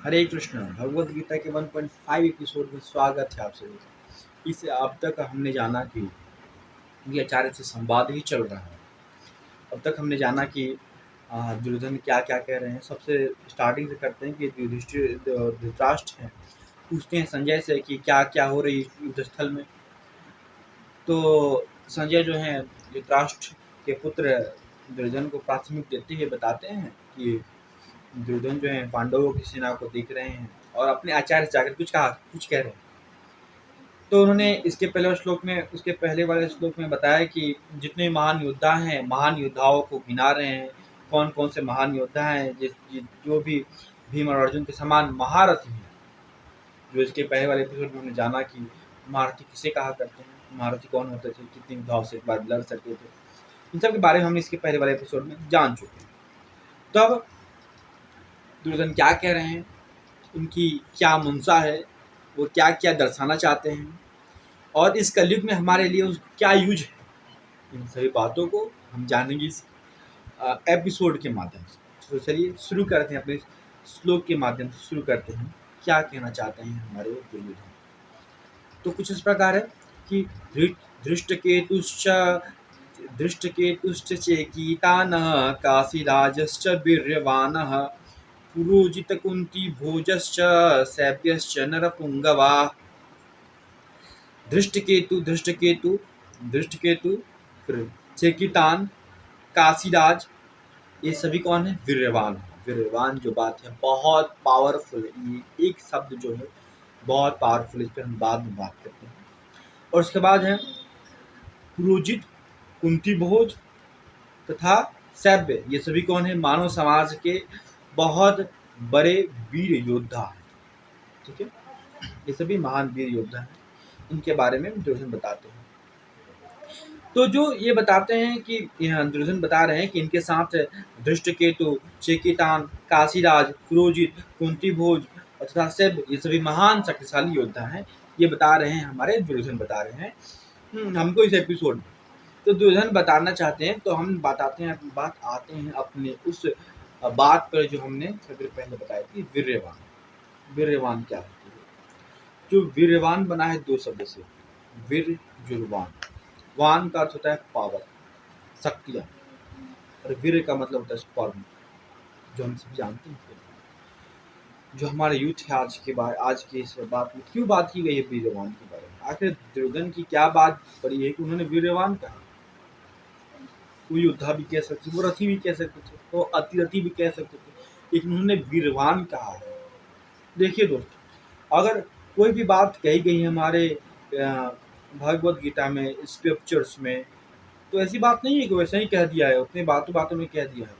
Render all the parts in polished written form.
हरे कृष्ण भगवद गीता के 1.5 एपिसोड में स्वागत है आप सभी का। इस अब तक हमने जाना कि ये आचार्य से संवाद ही चल रहा है। अब तक हमने जाना कि दुर्योधन क्या क्या कह रहे हैं। सबसे स्टार्टिंग से करते हैं कि युधिष्ठिर धृतराष्ट्र हैं, पूछते हैं संजय से कि क्या क्या हो रही है युद्ध स्थल में। तो संजय जो हैं धृतराष्ट्र के पुत्र दुर्योधन को प्राथमिक देते हुए बताते हैं कि दुर्योधन जो है पांडवों की सेना को देख रहे हैं और अपने आचार्य से जाकर कुछ कह रहे हैं। तो उन्होंने उसके पहले वाले श्लोक में बताया कि जितने महान योद्धा हैं, महान योद्धाओं को गिना रहे हैं, कौन कौन से महान योद्धा हैं जो भी भीम और अर्जुन के समान महारथी हैं। जो इसके पहले वाले एपिसोड में हमने जाना कि महारथी किसे कहा करते हैं, महारथी कौन होते थे, कितनी युद्धाओं से एक बार लड़ सकते थे, इन सब के बारे में हमने इसके पहले वाले एपिसोड में जान चुके हैं। तो अब दुर्योधन क्या कह रहे हैं, उनकी क्या मंशा है, वो क्या क्या दर्शाना चाहते हैं और इस कलयुग में हमारे लिए उस क्या यूज है, इन सभी बातों को हम जानेंगे इस एपिसोड के माध्यम से। तो चलिए शुरू करते हैं, अपने श्लोक के माध्यम से शुरू करते हैं क्या कहना चाहते हैं हमारे दुर्योधन। तो कुछ इस प्रकार है कि धृष्टकेतुश्च चेकितानः काशीराजश्च वीर्यवानः पुरोजितकुन्ती भोजश्च सैभ्यश्च नरपुंगवाः। धृष्टकेतु फिर चेकितान, काशीराज, ये सभी कौन है? वीर्यवान। वीर्यवान जो बात है बहुत पावरफुल है, ये एक शब्द जो है बहुत पावरफुल, इस पर हम बाद में बात करते हैं। और उसके बाद है पुरोजित, कुंती भोज तथा सैभ्य, ये सभी कौन है? मानव समाज के बहुत बड़े वीर योद्धा हैं। ठीक है, ये सभी महान वीर योद्धा हैं, इनके बारे में दुर्योधन बताते हैं। तो जो ये बताते हैं कि दुर्योधन बता रहे हैं कि इनके साथ धृष्टकेतु, चेकितान, काशीराज, पुरोजित, कुंती भोज तथा सैभ्य, ये सभी महान शक्तिशाली योद्धा हैं। ये बता रहे हैं, हमारे दुर्योधन बता रहे हैं हमको इस एपिसोड में। तो दुर्योधन बताना चाहते हैं, तो हम आते हैं अपने उस बात पर जो हमने सबसे पहले बताई थी, वीर्यवान। वीर्यवान क्या होती है? जो वीर्यवान बना है दो शब्द से, वीर जुर्वान। वान का अर्थ होता है पावर, शक्तियाँ, और वीर का मतलब होता है स्पर्म, जो हम सब जानते हैं। जो हमारे यूथ है आज की इस बात में क्यों बात की गई है वीर्यवान के बारे में? आखिर दुर्योधन की क्या बात पड़ी है कि उन्होंने वीर्यवान कहा? वो योद्धा भी कह सकते थे, वो रथी भी कह सकते थे, वो अतिरथी भी कह सकते थे, लेकिन उन्होंने वीरवान कहा है। देखिए दोस्तों, अगर कोई भी बात कही गई है हमारे भगवद गीता में, स्क्रिप्चर्स में, तो ऐसी बात नहीं है कि वैसे ही कह दिया है, उतने बातों बातों में कह दिया है।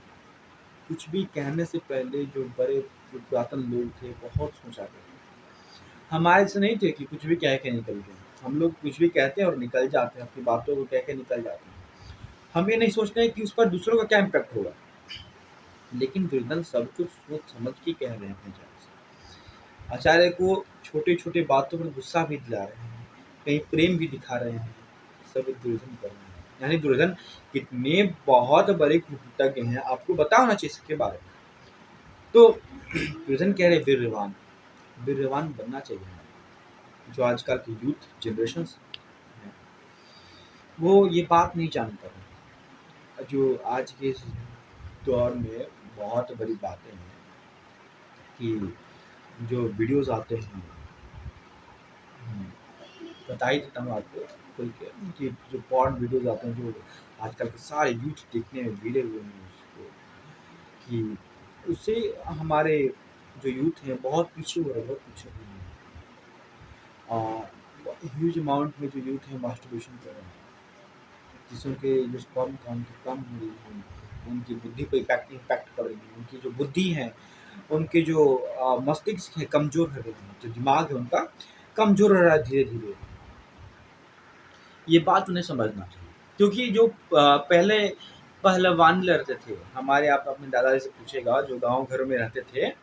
कुछ भी कहने से पहले जो पुरातन लोग थे बहुत सोचा करते थे। हमारे से नहीं थे कि कुछ भी कह के निकल गए। हम लोग कुछ भी कहते हैं और निकल जाते हैं, अपनी बातों को कह के निकल जाते हैं। हम ये नहीं सोचते हैं कि उस पर दूसरों का क्या इम्पैक्ट होगा। लेकिन दुर्योधन सब कुछ सोच समझ के कह रहे हैं अपने जान से। आचार्य को छोटे छोटे बातों पर गुस्सा भी दिला रहे हैं, कहीं प्रेम भी दिखा रहे हैं, सब दुर्योधन कर रहे हैं। यानी दुर्योधन कितने बहुत बड़े कृतज्ञ हैं, आपको पता होना चाहिए इसके बारे में। तो दुर्योधन कह रहे वीर्यवान, वीर्यवान बनना चाहिए। जो आजकल की यूथ जनरेशन है वो ये बात नहीं जानता है। जो आज के इस दौर में बहुत बड़ी बातें हैं कि जो वीडियोस आते हैं, बता ही देता हूँ आपको खुल के, कि जो पॉर्न वीडियोस आते हैं, जो आजकल के सारे यूथ देखने में भिड़े हुए हैं उसको, कि उससे हमारे जो यूथ हैं बहुत पीछे हो रहे हैं, बहुत पीछे हो रहे हैं। ह्यूज अमाउंट में जो यूथ हैं मास्टरबेशन कर रहे हैं, जिससे उनके जो स्पर्म काउंट कम हो रही है, उनकी बुद्धि पर इम्पैक्ट पड़ रही है, उनकी जो बुद्धि है, उनके जो मस्तिष्क है कमज़ोर हो रहे हैं, जो दिमाग है उनका कमज़ोर हो रहा है धीरे धीरे। ये बात उन्हें समझना चाहिए, क्योंकि जो पहले पहलवान लड़ते थे, हमारे आप अपने दादाजी से पूछेगा, जो गांव घरों में रहते थे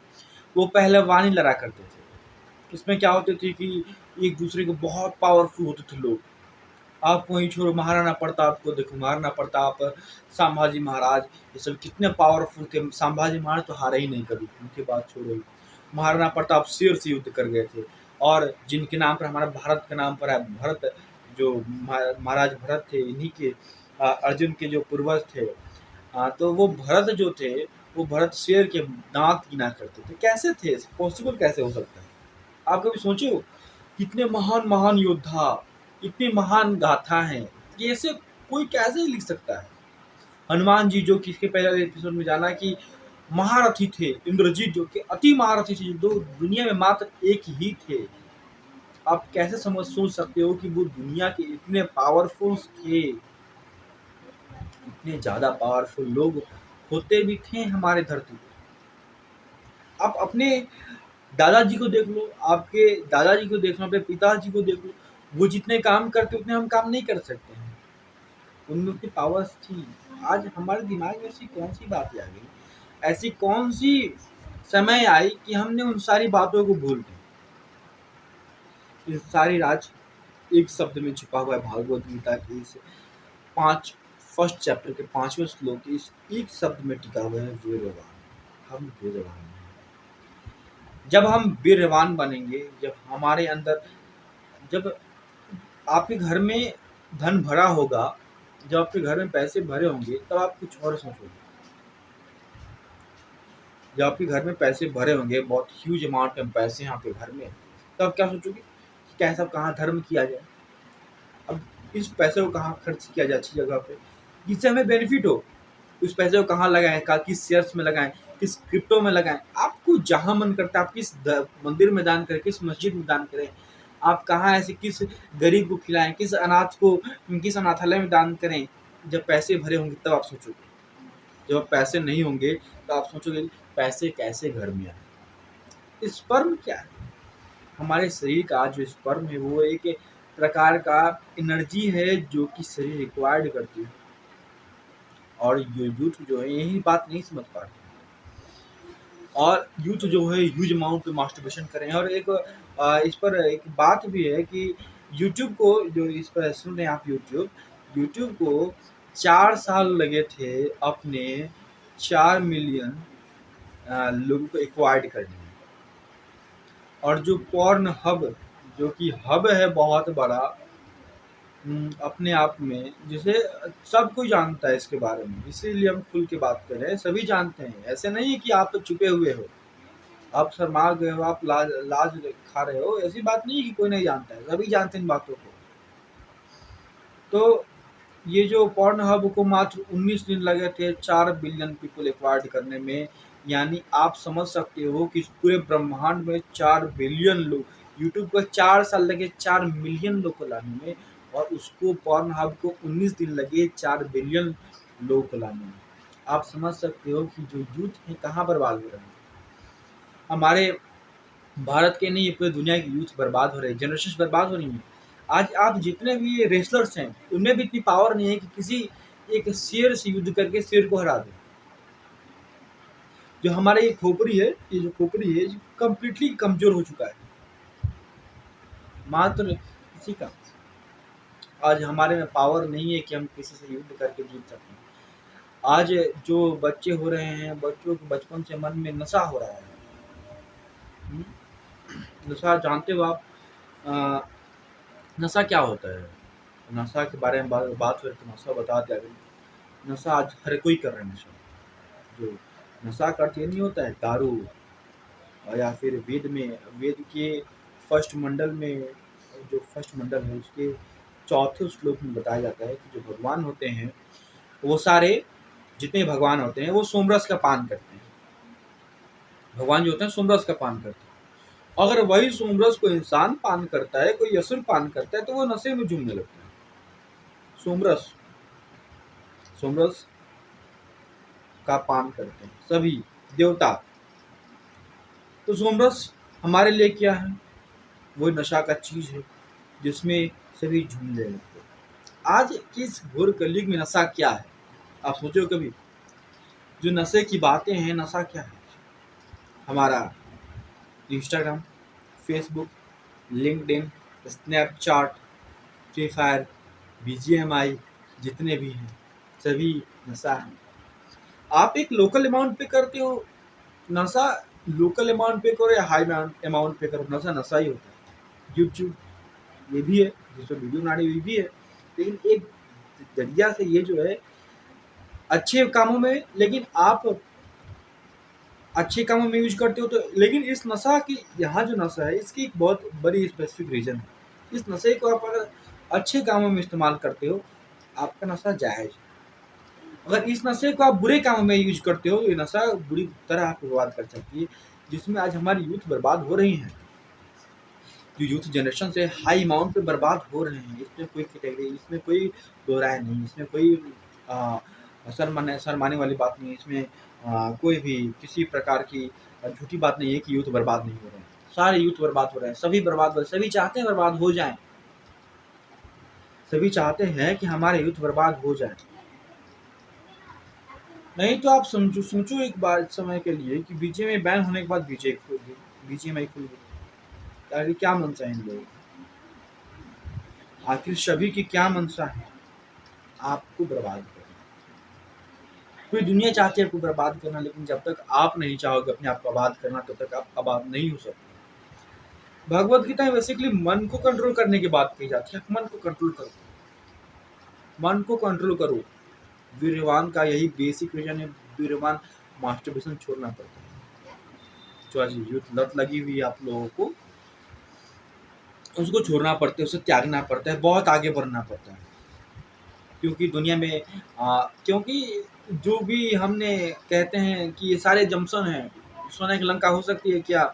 वो पहलवानी लड़ा करते थे। उसमें क्या होते थे कि एक दूसरे को बहुत पावरफुल होते थे लोग। आपको वहीं छोड़ो, महाराणा प्रताप को देखो, महाराणा प्रताप, संभाजी महाराज, ये सब कितने पावरफुल थे। संभाजी महाराज तो हारे ही नहीं कभी, उनकी बात छोड़ो। महाराणा प्रताप शेर से युद्ध कर गए थे। और जिनके नाम पर हमारा भारत का नाम पड़ा है, भरत, जो महाराज भरत थे, इन्हीं के अर्जुन के जो पूर्वज थे। तो वो भरत जो थे, वो भरत शेर के दांत गिना करते थे। कैसे थे? पॉसिबल कैसे हो सकता है? आप कभी सोचे हो? कितने महान महान योद्धा, इतनी महान गाथा है, ये ऐसे कोई कैसे लिख सकता है? हनुमान जी, जो कि इसके पहले एपिसोड में जाना कि महारथी थे, इंद्रजीत जो कि अति महारथी थे, जो दुनिया में मात्र एक ही थे। आप कैसे सोच सकते हो कि वो दुनिया के इतने पावरफुल थे? इतने ज्यादा पावरफुल लोग होते भी थे हमारे धरती पे। आप अपने दादाजी को देख लो, आपके दादाजी को देख लो, अपने पिताजी को देख लो, वो जितने काम करते उतने हम काम नहीं कर सकते हैं। उनमें उतनी पावर्स थी। आज हमारे दिमाग में ऐसी कौन सी बातें आ गई, ऐसी कौन सी समय आई कि हमने उन सारी बातों को भूल गए। ये सारी राज एक शब्द में छुपा हुआ है। भागवत गीता के इस पांच फर्स्ट चैप्टर के 5वें श्लोक के इस एक शब्द में टिका हुआ है, वीरवान। हम वीरवान हैं। जब हम वीरवान बनेंगे, जब हमारे अंदर, जब आपके घर में धन भरा होगा, जब आपके घर में पैसे भरे होंगे, तब आप कुछ और सोचोगे। जब आपके घर में पैसे भरे होंगे, बहुत ह्यूज अमाउंट में पैसे हैं आपके घर में, तब क्या सोचोगे कि कैसा कहाँ धर्म किया जाए, अब इस पैसे को कहाँ खर्च किया जाए अच्छी जगह पे, जिससे हमें बेनिफिट हो। उस पैसे को कहाँ लगाएं, किस शेयर्स में लगाएं, किस क्रिप्टो में लगाएं। आपको जहाँ मन करता है आप किस मंदिर में दान करें, किस मस्जिद में दान करें, आप कहाँ ऐसे किस गरीब को खिलाएं, किस अनाथ को, किस अनाथालय में दान करें। जब पैसे भरे होंगे तब आप सोचोगे। जब पैसे नहीं होंगे तो आप सोचोगे पैसे कैसे घर में आए। स्पर्म क्या है? हमारे शरीर का जो स्पर्म है वो एक प्रकार का एनर्जी है जो कि शरीर रिक्वायर्ड करती है। और यूथ जो है यही बात नहीं समझ पा रहे, और यूथ जो है ह्यूज अमाउंट पे मास्टरबेशन करें। और एक इस पर एक बात भी है कि यूट्यूब को, जो इस पर सुन रहे हैं आप, यूट्यूब को 4 साल लगे थे अपने 4 मिलियन लोगों को एक्वायर्ड करने में। और जो पॉर्न हब, जो कि हब है बहुत बड़ा अपने आप में, जिसे सब कोई जानता है इसके बारे में, इसीलिए हम खुल के बात कर रहे हैं। सभी जानते हैं, ऐसे नहीं है कि आप तो छुपे हुए हो, आप शर्मा गए हो, आप लाज खा रहे हो। ऐसी बात नहीं है कि कोई नहीं जानता है, सभी जानते हैं इन बातों को। तो ये जो पॉर्न हब को मात्र 19 दिन लगे थे 4 बिलियन पीपल एक्वायर्ड करने में। यानी आप समझ सकते हो कि इस पूरे ब्रह्मांड में 4 बिलियन लोग, यूट्यूब को 4 साल लगे 4 मिलियन लोग को लाने में, और उसको पॉर्न हब को 19 दिन लगे 4 बिलियन लोग को लाने में। आप समझ सकते हो कि जो यूथ है कहाँ बर्बाद हो रहे हैं। हमारे भारत के नहीं, पूरी दुनिया की यूथ बर्बाद हो रही है, जनरेशन बर्बाद हो रही है। आज आप जितने भी रेसलर्स हैं, उनमें भी इतनी पावर नहीं है कि किसी एक शेर से युद्ध करके शेर को हरा दे। जो हमारे ये खोपड़ी है, ये जो खोपड़ी है, कंप्लीटली कमजोर हो चुका है मात्र इसी का। आज हमारे में पावर नहीं है कि हम किसी से युद्ध करके जीत सकते हैं। आज जो बच्चे हो रहे हैं, बच्चों के बचपन से मन में नशा हो रहा है। नशा जानते हो आप? नशा क्या होता है? नशा के बारे में बात हो रही तो नशा बता दिया गया। नशा आज हर कोई कर रहा है। नशा जो नशा का अर्थ ये नहीं होता है दारू, और या फिर वेद के फर्स्ट मंडल में, जो फर्स्ट मंडल है उसके चौथे श्लोक में बताया जाता है कि जो भगवान होते हैं वो सारे, जितने भगवान होते हैं वो सोमरस का पान करते हैं। भगवान जो होते हैं सोमरस का पान करते हैं। अगर वही सोमरस को इंसान पान करता है, कोई असुर पान करता है, तो वो नशे में झूमने लगता है। सोमरस सोमरस का पान करते हैं सभी देवता। तो सोमरस हमारे लिए क्या है? वो नशा का चीज है जिसमें सभी झूमने लगते हैं। आज किस घोर कलयुग में नशा क्या है? आप सोचो कभी, जो नशे की बातें हैं, नशा क्या है? हमारा Instagram, Facebook, LinkedIn, Snapchat, free fire, BGMI, जितने भी हैं सभी नशा है। आप एक लोकल अमाउंट पे करते हो नशा, लोकल अमाउंट पे करो या हाई अमाउंट पे करो, नशा नशा ही होता है। यूट्यूब ये भी है जिसमें वीडियो बनानी हुई भी है, लेकिन एक जरिया से ये जो है अच्छे कामों में, लेकिन आप अच्छे कामों में यूज करते हो तो, लेकिन इस नशा की यहाँ जो नशा है इसकी एक बहुत बड़ी स्पेसिफिक रीजन है। इस नशे को आप अगर अच्छे कामों में इस्तेमाल करते हो, आपका नशा जायज है। अगर इस नशे को आप बुरे कामों में यूज करते हो तो ये नशा बुरी तरह आपको बर्बाद कर सकती है, जिसमें आज हमारी यूथ बर्बाद हो रही है। जो यूथ जनरेशन से हाई अमाउंट पे बर्बाद हो रहे हैं, इसमें कोई कैटेगरी, इसमें कोई दो राय नहीं, इसमें कोई शर्माने वाली बात नहीं है, इसमें कोई भी किसी प्रकार की झूठी बात नहीं है कि यूथ बर्बाद नहीं हो रहे हैं। सारे यूथ बर्बाद हो रहे हैं, सभी बर्बाद हो रहे हैं, सभी चाहते हैं बर्बाद हो जाएं, सभी चाहते हैं कि हमारे यूथ बर्बाद हो जाए। नहीं तो आप सोचो एक बार समय के लिए कि बीजीएमआई बैन होने के बाद बीजीएमआई खुल गई, आखिर क्या मंशा है इन लोगों की? आखिर सभी की क्या मंशा है? आपको बर्बाद करना। पूरी दुनिया चाहती है आपको बर्बाद करना, लेकिन जब तक आप नहीं चाहोगे अपने आप को आबाद करना, तब तक आप आबाद नहीं हो सकते। भगवत गीता में बेसिकली मन को कंट्रोल करने की बात की जाती है। मन को कंट्रोल करो, मन को कंट्रोल करो। वीर्यवान का यही बेसिक रीजन है, वीर्यवान मास्टरबेशन छोड़ना पड़ता है। जो आज यूथ लत लगी हुई है आप लोगों को, उसको छोड़ना पड़ता है, उसे त्यागना पड़ता है, बहुत आगे बढ़ना पड़ता है। क्योंकि दुनिया में क्योंकि जो भी हमने कहते हैं कि ये सारे जंक्शन हैं, सोने की लंका हो सकती है क्या?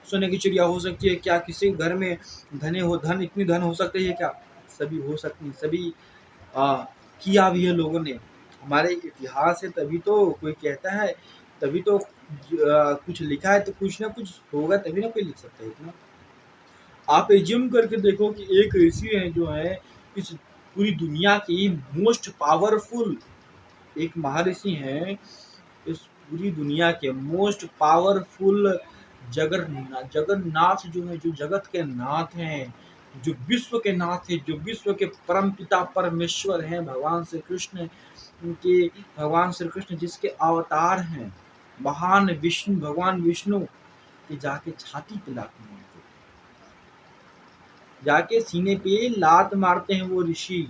सोने की चिड़िया हो सकती है क्या? किसी घर में इतनी धन हो सकती है क्या? सभी हो सकती है, सभी किया भी है लोगों ने। हमारे इतिहास है तभी तो कोई कहता है, तभी तो कुछ लिखा है तो कुछ ना कुछ होगा, तभी ना कोई लिख सकता है इतना। आप एज्यूम करके देखो कि एक ऋषि है जो है इस पूरी दुनिया की मोस्ट पावरफुल, एक महर्षि हैं, इस पूरी दुनिया के मोस्ट पावरफुल जगन्नाथ जो है, जो जगत के नाथ हैं, जो विश्व के नाथ हैं, जो विश्व के परम पिता परमेश्वर हैं, भगवान श्री कृष्ण के, भगवान श्री कृष्ण जिसके अवतार हैं, महान विष्णु, भगवान विष्णु के जाके छाती पे लात मारते, जाके सीने पे लात मारते हैं वो ऋषि।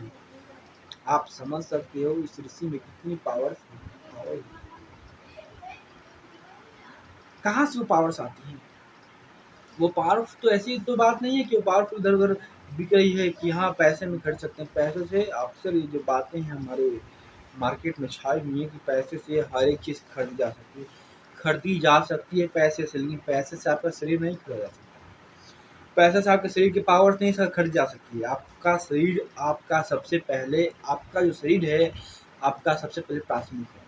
आप समझ सकते हो इस ऋषि में कितनी पावर कहाँ से वो पावर्स आती हैं। वो पावरफुल तो ऐसी तो बात नहीं है कि वो पावरफुल इधर उधर बिक रही है कि हाँ पैसे में खरीद सकते हैं। पैसे से अक्सर ये जो बातें हैं हमारे मार्केट में छाई हुई है कि पैसे से हर एक चीज़ खरीदी जा सकती है पैसे से, लेकिन पैसे से आपका शरीर नहीं खरीदा जा सकता। पैसे से आपके शरीर की पावर नहीं खरीद जा सकती है। आपका शरीर, आपका सबसे पहले, आपका जो शरीर है आपका सबसे पहले प्राथमिक है।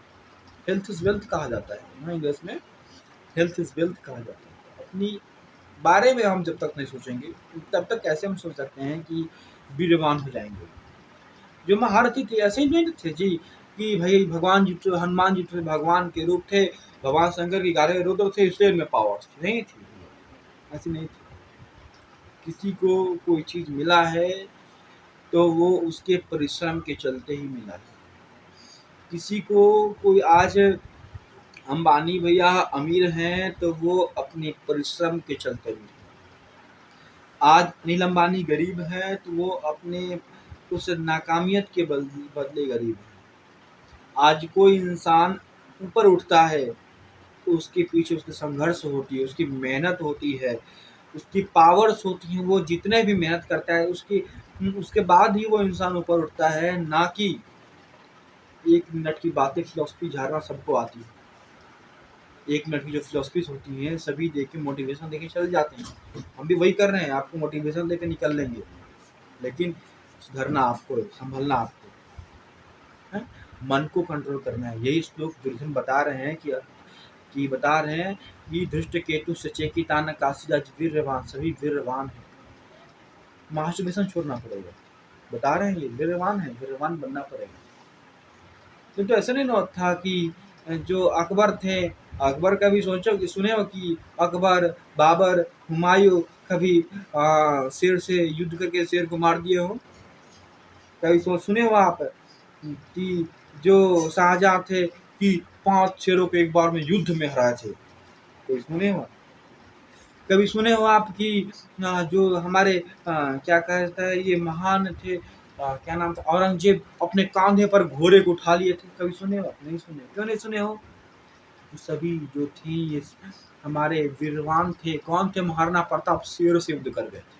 हेल्थ इज वेल्थ कहा जाता है ना इंग्लिश में, हेल्थ इज वेल्थ कहा जाता है। अपनी बारे में हम जब तक नहीं सोचेंगे तब तक कैसे हम सोच सकते हैं कि वीर्यवान हो जाएंगे। जो महारथी थे ऐसे ही नहीं थे जी कि भाई भगवान जी तो, हनुमान जी तो भगवान के रूप थे, भगवान शंकर के 11 रुद्र थे, इसलिए में पावर्स नहीं थी, ऐसी नहीं थी। किसी को कोई चीज़ मिला है तो वो उसके परिश्रम के चलते ही मिला है। किसी को कोई आज अंबानी भैया अमीर हैं तो वो अपने परिश्रम के चलते भी, आज अनिल अंबानी गरीब है तो वो अपने उस नाकामियत के बदले गरीब है। आज कोई इंसान ऊपर उठता है तो उसके पीछे उसकी संघर्ष होती है, उसकी मेहनत होती है, उसकी पावर्स होती हैं। वो जितने भी मेहनत करता है उसके बाद ही वो इंसान ऊपर उठता है, ना कि 1 मिनट की बातें फिलॉसफी झाड़ना सबको आती है। 1 मिनट की जो फिलॉसफीज होती हैं सभी देख के मोटिवेशन देके चल जाते हैं। हम भी वही कर रहे हैं, आपको मोटिवेशन देके निकल लेंगे, लेकिन सुधरना आपको है, संभलना आपको है, मन को कंट्रोल करना है। यही श्लोक दुर्योधन बता रहे हैं कि बता रहे हैं कि धृष्ट केतु सचेकितान काशीराज वीर्यवान, सभी वीर्यवान है। महासुवेशन छोड़ना पड़ेगा, बता रहे हैं ये वीर्यवान है, वीर्यवान बनना पड़ेगा। तो ऐसा नहीं ना था कि जो अकबर थे, अकबर का भी सोचो कि सुने हो कि अकबर, बाबर, हुमायूं कभी शेर से युद्ध करके शेर को मार दिए हो? कभी सुने हो आप कि जो शाहजहां थे कि 5 शेरों को एक बार में युद्ध में हराए थे? कोई सुने हो? कभी सुने हो आप कि जो हमारे क्या कहता है ये महान थे, क्या नाम था, औरंगजेब अपने कांधे पर घोड़े को उठा लिए थे? कभी सुने हो? नहीं सुने। क्यों नहीं सुने हो? तो सभी जो थे ये हमारे वीरवान थे। कौन थे? महाराणा प्रताप शेर से युद्ध कर गए थे।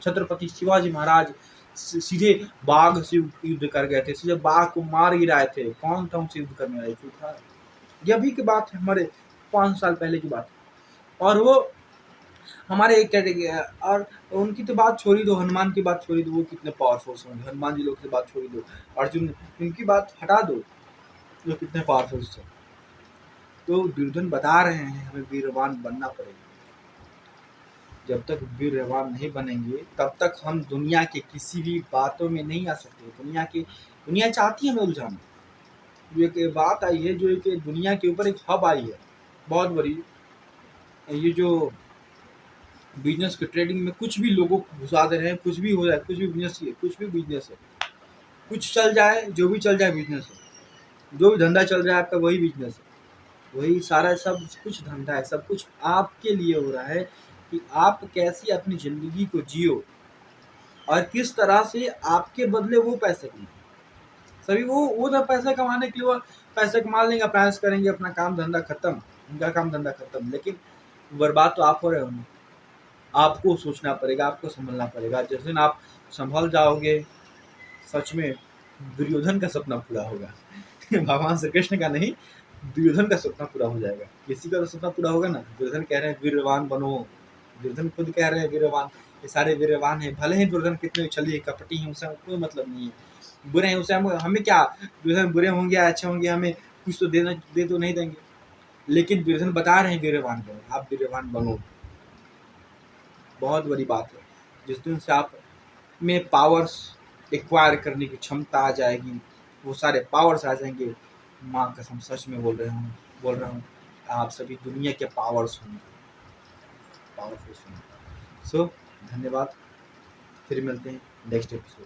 छत्रपति शिवाजी महाराज सीधे बाघ से युद्ध कर गए थे, सीधे बाघ को मार गिराए थे। कौन था उनसे युद्ध करने वाला? क्यों था? ये अभी की बात है, हमारे 5 साल पहले की बात है। और वो हमारे एक कैटेगरी है। और उनकी तो बात छोड़ ही दो, हनुमान की बात छोड़ ही दो, वो कितने पावरफुल होंगे। हनुमान जी लोग की बात छोड़ ही दो, अर्जुन, इनकी बात हटा दो, वो कितने पावरफुल थे। तो दुर्योधन बता रहे हैं हमें वीरवान बनना पड़ेगा। जब तक वीरवान नहीं बनेंगे तब तक हम दुनिया के किसी भी बातों में नहीं आ सकते। दुनिया चाहती है हमें उलझाना। जो एक बात आई है, जो एक दुनिया के ऊपर एक हब आई है बहुत बड़ी, ये जो बिजनेस के ट्रेडिंग में कुछ भी लोगों को घुसा दे रहे हैं, कुछ भी हो जाए, कुछ भी बिजनेस है, कुछ भी बिजनेस है, कुछ चल जाए, जो भी चल जाए बिजनेस है, जो भी धंधा चल रहा है आपका वही बिजनेस है, वही सारा सब कुछ धंधा है। सब कुछ आपके लिए हो रहा है कि आप कैसे अपनी ज़िंदगी को जियो और किस तरह से आपके बदले वो पैसे कमाएँ। सभी वो ना पैसे कमाने के लिए वो पैसे कमा लेंगे, अपना ऐश करेंगे, अपना काम धंधा खत्म, उनका काम धंधा खत्म। लेकिन बर्बाद तो आप हो रहे हो ना। आपको सोचना पड़ेगा, आपको सँभलना पड़ेगा। जिस दिन आप सँभल जाओगे, सच में दुर्योधन का सपना पूरा होगा। भगवान श्री कृष्ण का नहीं, दुर्योधन का सपना पूरा हो जाएगा। किसी का तो सपना पूरा होगा ना। दुर्योधन कह रहे हैं वीरवान बनो, दुर्योधन खुद कह रहे हैं वीरवान, ये सारे वीरवान हैं। भले ही दुर्योधन कितने छली कपटी हैं, उससे कोई मतलब नहीं है। बुरे हैं, उससे हमें क्या, दुर्योधन बुरे होंगे या अच्छे होंगे, हमें कुछ तो दे तो नहीं देंगे। लेकिन दुर्योधन बता रहे हैं वीरवान बनो, आप वीरवान बनो। बहुत बड़ी बात है। जिस दिन से आप में पावर्स एक्वायर करने की क्षमता आ जाएगी, वो सारे पावर्स आ जाएंगे, माँ कसम सच में बोल रहा हूँ, आप सभी दुनिया के पावर्स होंगे, पावरफुल होंगे। सो धन्यवाद, फिर मिलते हैं नेक्स्ट एपिसोड।